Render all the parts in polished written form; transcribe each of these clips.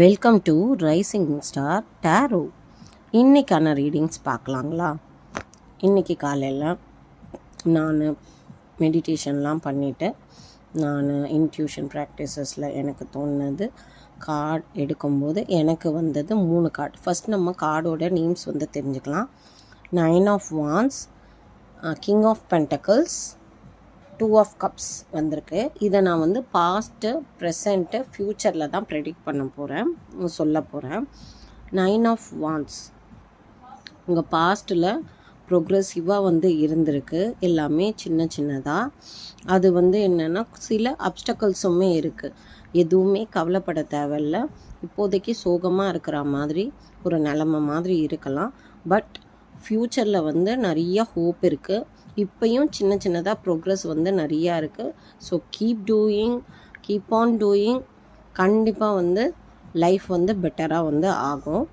Welcome to rising star tarot. இன்றைக்கான readings பார்க்கலாங்களா? இன்றைக்கி காலையில் நான் மெடிடேஷன்லாம் பண்ணிவிட்டு நான் இன்ட்யூஷன் ப்ராக்டிசஸில் எனக்கு தோணுது கார்டு எடுக்கும்போது எனக்கு வந்தது 3 கார்டு. ஃபஸ்ட் நம்ம கார்டோட நேம்ஸ் தெரிஞ்சுக்கலாம். 9 of wands, king of pentacles, 2 of cups வந்திருக்கு. இதை நான் பாஸ்ட்டு, ப்ரெசண்ட்டு, ஃப்யூச்சரில் தான் ப்ரெடிக்ட் பண்ண போகிறேன், சொல்ல போகிறேன். 9 ஆஃப் வான்ஸ் உங்கள் பாஸ்ட்டில் ப்ரோக்ரெசிவாக இருந்திருக்கு. எல்லாமே சின்ன சின்னதாக. அது என்னென்னா சில அப்டக்கல்ஸுமே இருக்குது. எதுவுமே கவலைப்பட தேவையில்ல. இப்போதைக்கு சோகமாக இருக்கிற மாதிரி ஒரு நிலமை மாதிரி இருக்கலாம். பட் ஃப்யூச்சரில் நிறைய ஹோப் இருக்குது. இப்போயும் சின்ன சின்னதாக ப்ரோக்ரஸ் நிறையா இருக்குது. So keep on doing. கண்டிப்பாக லைஃப் பெட்டராக ஆகும்.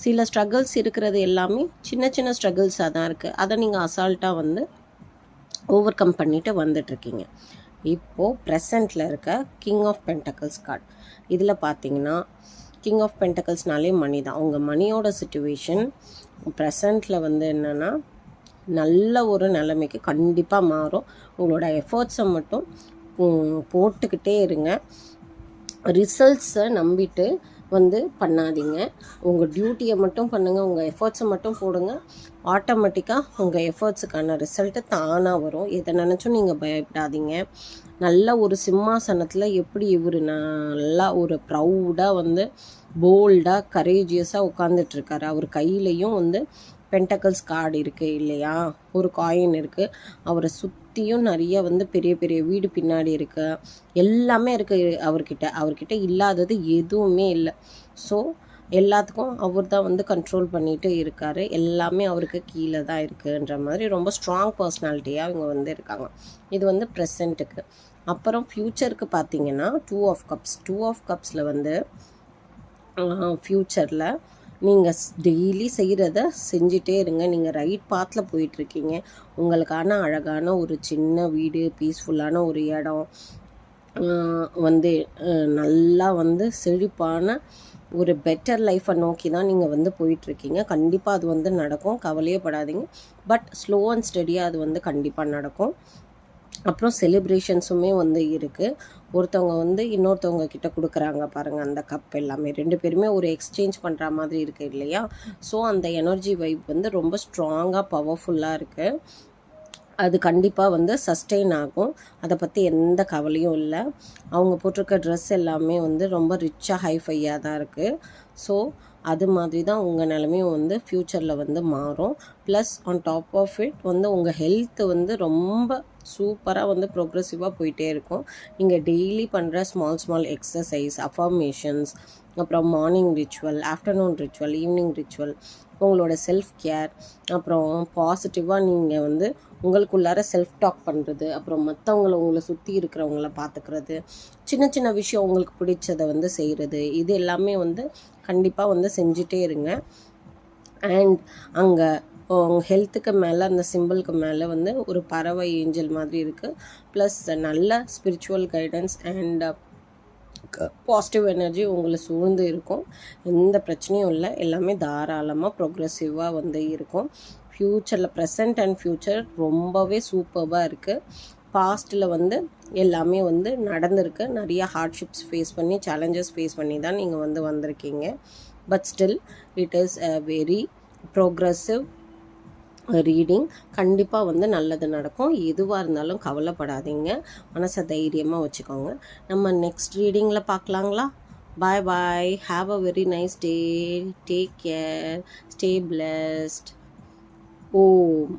சில ஸ்ட்ரகிள்ஸ் இருக்கிறது எல்லாமே சின்ன சின்ன ஸ்ட்ரகிள்ஸாக தான் இருக்குது. அதை நீங்கள் அசால்ட்டாக ஓவர் கம் பண்ணிவிட்டு வந்துட்ருக்கீங்க. இப்போது ப்ரெசண்ட்டில் இருக்க கிங் ஆஃப் பென்டக்கிள்ஸ் கார்டு. இதில் பார்த்தீங்கன்னா கிங் ஆஃப் பென்டக்கிள்ஸ்னாலே மணி தான். உங்கள் மணியோட சிச்சுவேஷன் ப்ரெசண்ட்டில் என்னென்னா நல்ல ஒரு நிலைமைக்கு கண்டிப்பாக மாறும். உங்களோட எஃபர்ட்ஸை மட்டும் போட்டுக்கிட்டே இருங்க. ரிசல்ட்ஸை நம்பிட்டு பண்ணாதீங்க. உங்கள் டியூட்டியை மட்டும் பண்ணுங்கள். உங்கள் எஃபர்ட்ஸை மட்டும் போடுங்க. ஆட்டோமேட்டிக்காக உங்கள் எஃபர்ட்ஸுக்கான ரிசல்ட்டு தானாக வரும். எதை நினச்சும் நீங்கள் பயப்படாதீங்க. நல்ல ஒரு சிம்மாசனத்தில் எப்படி இவர் நல்லா ஒரு ப்ரௌடாக போல்டாக கரேஜியஸாக உட்காந்துட்ருக்காரு. அவர் கையிலையும் பென்டக்கிள்ஸ் கார்டு இருக்குது இல்லையா, ஒரு காயின் இருக்குது. அவரை சுற்றியும் நிறைய பெரிய பெரிய வீடு பின்னாடி இருக்குது. எல்லாமே இருக்குது அவர்கிட்ட இல்லாதது எதுவுமே இல்லை. ஸோ எல்லாத்துக்கும் அவர் தான் கண்ட்ரோல் பண்ணிட்டு இருக்கார். எல்லாமே அவருக்கு கீழே தான் இருக்குன்ற மாதிரி ரொம்ப ஸ்ட்ராங் பர்சனாலிட்டியாக இவங்க இருக்காங்க. இது ப்ரெசண்ட்டுக்கு. அப்புறம் ஃப்யூச்சருக்கு பார்த்தீங்கன்னா 2 ஆஃப் கப்ஸ். 2 ஆஃப் கப்ஸில் ஃப்யூச்சரில் நீங்கள் டெய்லி செய்கிறத செஞ்சிட்டே இருங்க. நீங்கள் ரைட் பாத்தில் போயிட்டுருக்கீங்க. உங்களுக்கான அழகான ஒரு சின்ன வீடு, பீஸ்ஃபுல்லான ஒரு இடம், நல்லா செழிப்பான ஒரு பெட்டர் லைஃப்பை நோக்கி தான் நீங்கள் போயிட்டுருக்கீங்க. கண்டிப்பாக அது நடக்கும். கவலையே படாதீங்க. பட் ஸ்லோ அண்ட் ஸ்டடியாக அது கண்டிப்பாக நடக்கும். அப்புறம் செலிப்ரேஷன்ஸுமே இருக்குது. ஒருத்தவங்க இன்னொருத்தவங்க கிட்ட கொடுக்குறாங்க பாருங்கள் அந்த கப் எல்லாமே. 2 பேருமே ஒரு எக்ஸ்சேஞ்ச் பண்ணுற மாதிரி இருக்குது இல்லையா? ஸோ அந்த எனர்ஜி வைப் ரொம்ப ஸ்ட்ராங்காக பவர்ஃபுல்லாக இருக்குது. அது கண்டிப்பாக சஸ்டெயின் ஆகும். அதை பற்றி எந்த கவலையும் இல்லை. அவங்க போட்டிருக்க ட்ரெஸ் எல்லாமே ரொம்ப ரிச்சாக ஹைஃபையாக தான் இருக்குது. ஸோ அது மாதிரி தான் உங்கள் நிலமையும் ஃப்யூச்சரில் மாறும். Plus on top of it உங்கள் ஹெல்த்து ரொம்ப சூப்பராக ப்ரோக்ரெசிவாக போயிட்டே இருக்கும். நீங்கள் டெய்லி பண்ணுற ஸ்மால் எக்ஸசைஸ், அஃபர்மேஷன்ஸ், அப்புறம் morning ritual, afternoon ritual, evening ritual, உங்களோட செல்ஃப் கேர், அப்புறம் பாசிட்டிவாக நீங்கள் உங்களுக்குள்ளார செல்ஃப் டாக் பண்ணுறது, அப்புறம் உங்களை சுற்றி இருக்கிறவங்கள பார்த்துக்கிறது, சின்ன சின்ன விஷயம் உங்களுக்கு பிடிச்சதை செய்கிறது, இது எல்லாமே கண்டிப்பாக செஞ்சிட்டே இருங்க. அண்ட் அங்கே உங்கள் ஹெல்த்துக்கு மேலே அந்த சிம்பிளுக்கு மேலே ஒரு பறவை ஏஞ்சல் மாதிரி இருக்குது. ப்ளஸ் நல்ல spiritual guidance and positive energy உங்களை சூழ்ந்து இருக்கும். எந்த பிரச்சனையும் இல்லை. எல்லாமே தாராளமாக ப்ரோக்ரெசிவாக இருக்கும். ஃப்யூச்சரில் ப்ரெசண்ட் அண்ட் ஃப்யூச்சர் ரொம்பவே சூப்பராக இருக்குது. பாஸ்ட்டில் எல்லாமே நடந்திருக்கு. நிறைய ஹார்ட்ஷிப்ஸ் ஃபேஸ் பண்ணி, சேலஞ்சஸ் ஃபேஸ் பண்ணி தான் நீங்கள் வந்திருக்கீங்க. But still it is a very progressive reading. கண்டிப்பாக நல்லது நடக்கும். எதுவாக இருந்தாலும் கவலைப்படாதீங்க. மனசை தைரியமாக வச்சுக்கோங்க. நம்ம நெக்ஸ்ட் ரீடிங்கில் பார்க்கலாங்களா? Bye bye. Have a very nice day. Take care. Stay blessed. Om.